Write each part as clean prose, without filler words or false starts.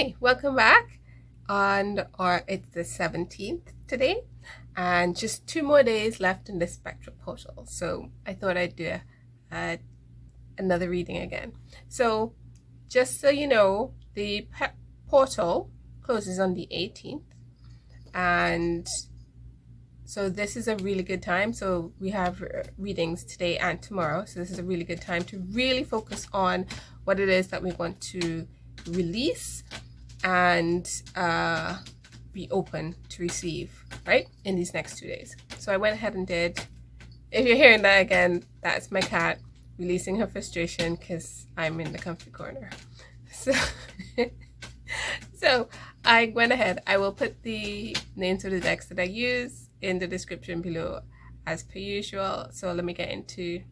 Hi, welcome back. It's the 17th today, and just 2 more days left in the Spectral Portal. So I thought I'd do another reading again. So just so you know, the portal closes on the 18th, and so this is a really good time. So we have readings today and tomorrow. So this is a really good time to really focus on what it is that we want to release and be open to receive, right, in these next 2 days. So I went ahead and did, if you're hearing that again, that's my cat releasing her frustration because I'm in the comfy corner. So so I went ahead. I will put the names of the decks that I use in the description below as per usual. So let me get into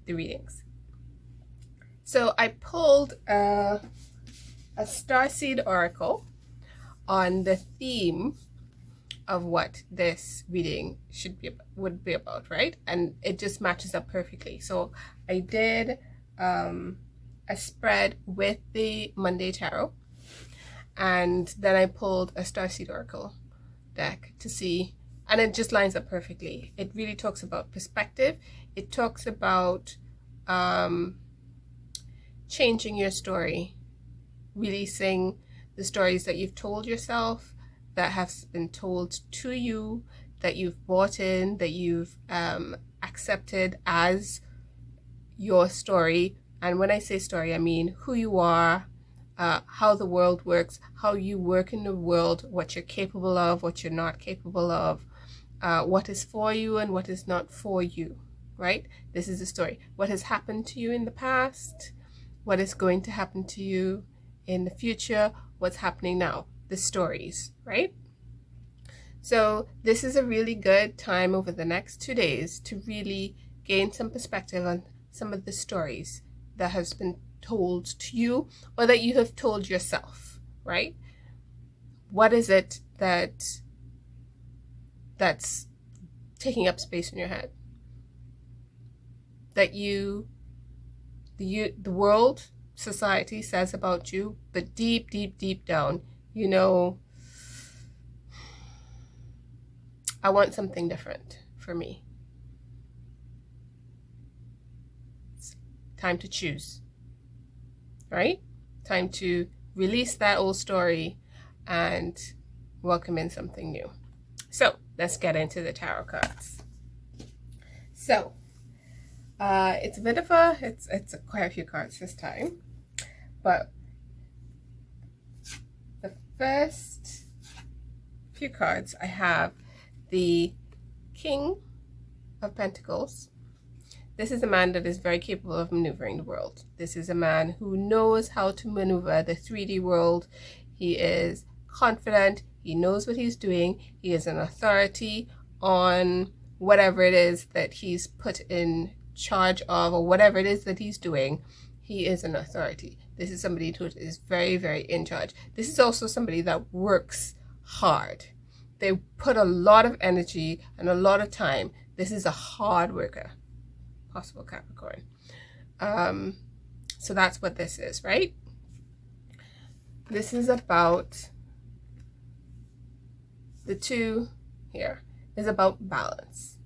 the readings. So I pulled a Starseed Oracle on the theme of what this reading would be about, right? And it just matches up perfectly. So I did a spread with the Monday Tarot, and then I pulled a Starseed Oracle deck to see, and it just lines up perfectly. It really talks about perspective. It talks about changing your story, releasing the stories that you've told yourself, that have been told to you, that you've bought in, that you've accepted as your story. And when I say story, I mean who you are, how the world works, how you work in the world, what you're capable of, what you're not capable of, what is for you and what is not for you, right? This is the story. What has happened to you in the past, what is going to happen to you in the future, what's happening now, the stories, right? So this is a really good time over the next 2 days to really gain some perspective on some of the stories that has been told to you or that you have told yourself, right? What is it that's taking up space in your head? That the world, society says about you, but deep, deep, deep down, you know, I want something different for me. It's time to choose, right? Time to release that old story and welcome in something new. So let's get into the tarot cards. So it's a bit of it's quite a few cards this time, but the first few cards I have the King of Pentacles. This is a man that is very capable of maneuvering the world. This is a man who knows how to maneuver the 3D world. He is confident. He knows what he's doing. He is an authority on whatever it is that he's put in charge of, or whatever it is that he's doing. He is an authority. This is somebody who is very, very in charge. This is also somebody that works hard. They put a lot of energy and a lot of time. This is a hard worker. Possible Capricorn. So that's what this is, right? This is about the two here. Is about balance.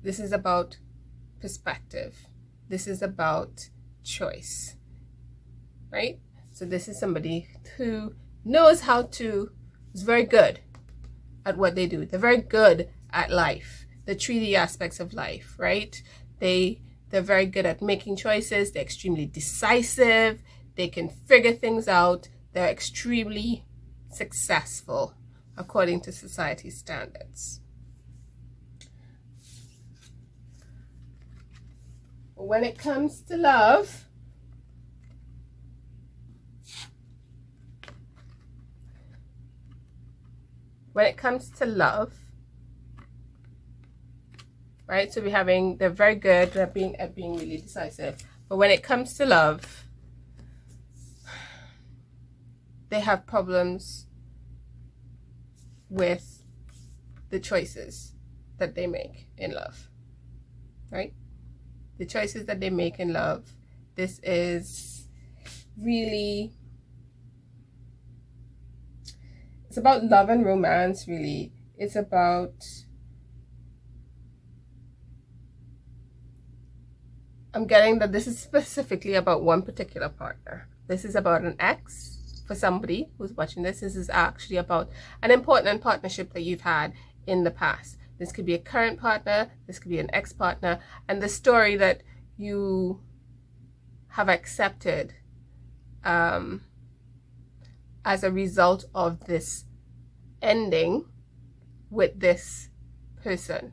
This is about perspective. This is about choice, right? So this is somebody who knows how to, is very good at what they do. They're very good at life, the 3D aspects of life, right? They're very good at making choices. They're extremely decisive. They can figure things out. They're extremely successful according to society's standards. When it comes to love, right? So they're very good at being really decisive. But when it comes to love, they have problems with the choices that they make in love, right? The choices that they make in love. This is really It's about love and romance, really. It's about, I'm getting that this is specifically about one particular partner. This is about an ex. For somebody who's watching this, this is actually about an important partnership that you've had in the past. This could be a current partner, this could be an ex-partner, and the story that you have accepted as a result of this ending with this person,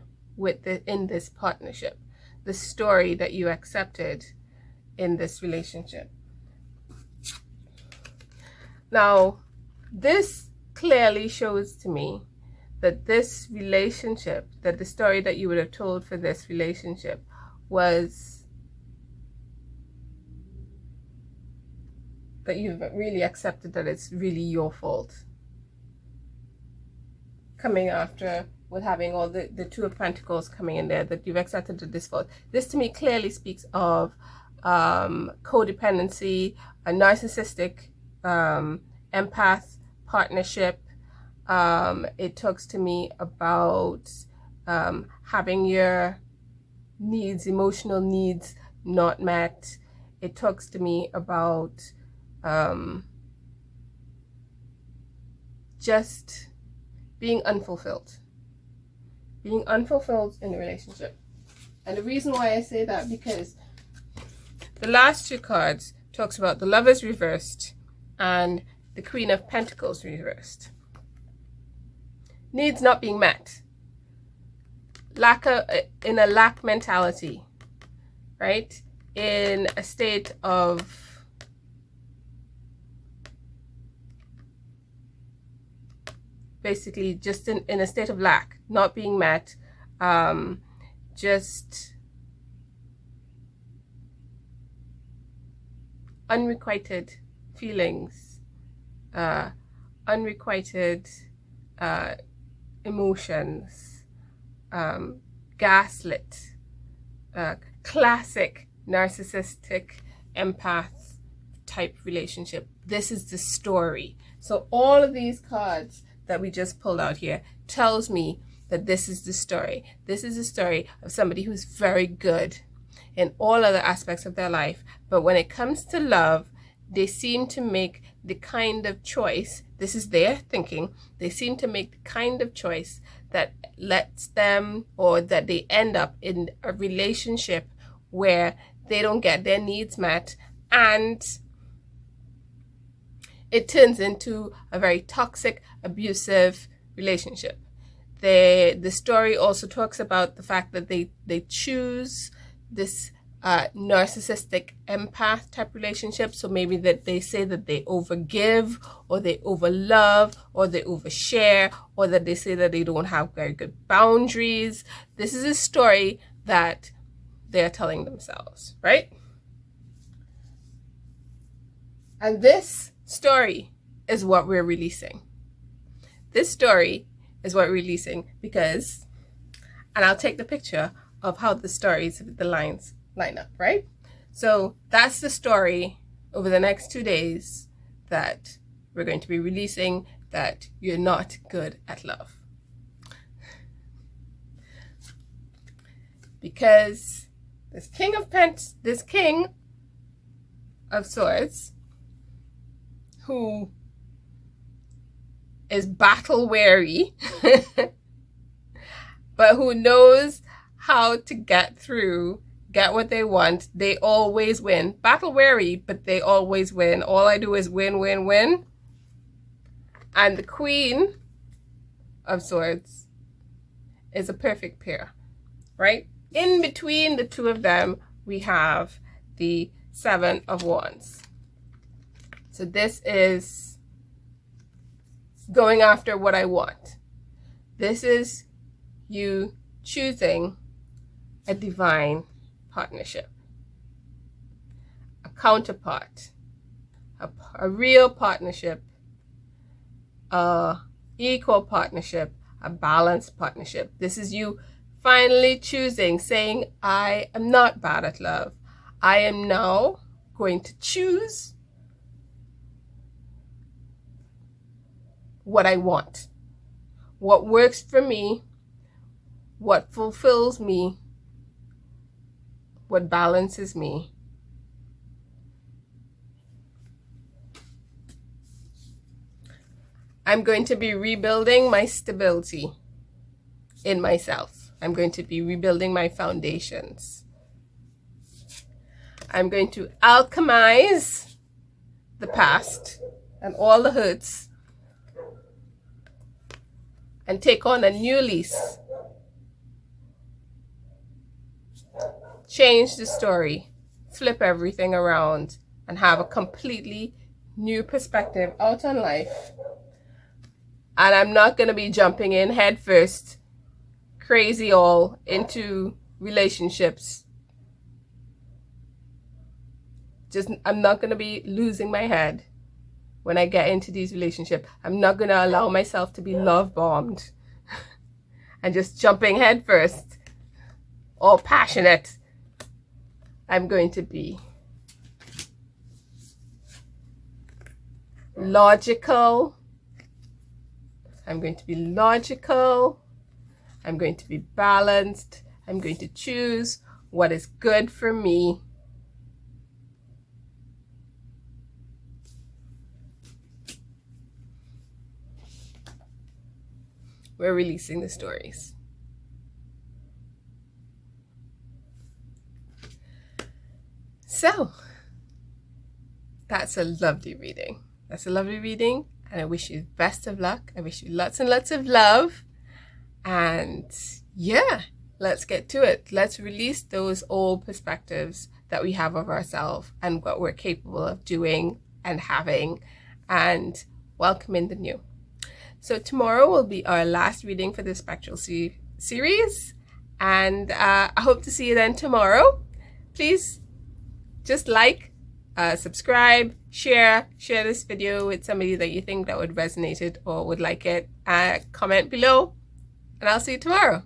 in this partnership, the story that you accepted in this relationship. Now, this clearly shows to me that this relationship, that the story that you would have told for this relationship was that you've really accepted that it's really your fault. Coming after with having all the Two of Pentacles coming in there, that you've accepted that this fault. This to me clearly speaks of codependency, a narcissistic empath partnership. It talks to me about having your needs, emotional needs, not met. It talks to me about just being unfulfilled in a relationship. And the reason why I say that, because the last two cards talks about the Lovers reversed and the Queen of Pentacles reversed. Needs not being met. In a lack mentality, right? In a state of basically just in a state of lack, not being met, just unrequited feelings, unrequited emotions, gaslit, classic narcissistic empath type relationship. This is the story. So all of these cards that we just pulled out here tells me that this is the story. This is the story of somebody who's very good in all other aspects of their life, but when it comes to love, they seem to make the kind of choice, this is their thinking, they seem to make the kind of choice that lets them, or that they end up in a relationship where they don't get their needs met, and it turns into a very toxic, abusive relationship. The story also talks about the fact that they choose this narcissistic empath type relationship. So maybe that they say that they overgive, or they overlove, or they overshare, or that they say that they don't have very good boundaries. This is a story that they're telling themselves, right? And this story is what we're releasing. This story is what we're releasing because, and I'll take the picture of how the stories, the lines line up, right? So that's the story over the next 2 days that we're going to be releasing, that you're not good at love. Because this King of Swords, who is battle weary, but who knows how to get what they want. They always win. Battle weary, but they always win. All I do is win, win, win. And the Queen of Swords is a perfect pair, right? In between the two of them, we have the Seven of Wands. So this is going after what I want. This is you choosing a divine partnership, a counterpart, a real partnership, a equal partnership, a balanced partnership. This is you finally choosing, saying, I am not bad at love. I am now going to choose what I want, what works for me, what fulfills me, what balances me. I'm going to be rebuilding my stability in myself. I'm going to be rebuilding my foundations. I'm going to alchemize the past and all the hurts and take on a new lease. Change the story, flip everything around, and have a completely new perspective out on life. And I'm not going to be jumping in head first, crazy all into relationships. I'm not going to be losing my head when I get into these relationships. I'm not going to allow myself to be love bombed and just jumping head first, all passionate. I'm going to be logical. I'm going to be logical. I'm going to be balanced. I'm going to choose what is good for me. We're releasing the stories. So, that's a lovely reading. That's a lovely reading. And I wish you the best of luck. I wish you lots and lots of love. And yeah, let's get to it. Let's release those old perspectives that we have of ourselves and what we're capable of doing and having, and welcome in the new. So tomorrow will be our last reading for the Spectral series. And I hope to see you then tomorrow. Please just like, subscribe, share this video with somebody that you think that would resonate it or would like it. Comment below, and I'll see you tomorrow.